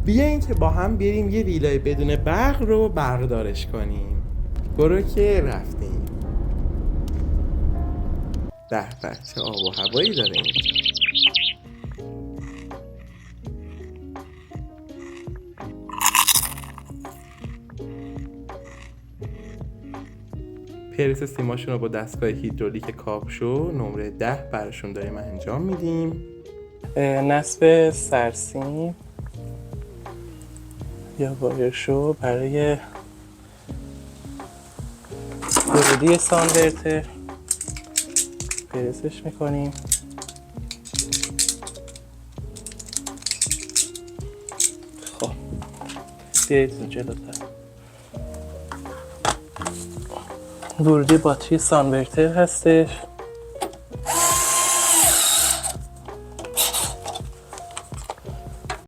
بیاین که با هم بریم یه ویلای بدون برق رو برقدارش کنیم. برو که رفتیم. به چه آب و هوایی داره اینجا. پرس سیماشون رو با دستگاه هیدرولیک کاپشو نمره 10 براشون داریم انجام میدیم. نصب سرسیم یا وایرشو برای ورودی سانورتر پرسش میکنیم. خب بیایید جلوتر. ورودی باتری سانورتر هستش.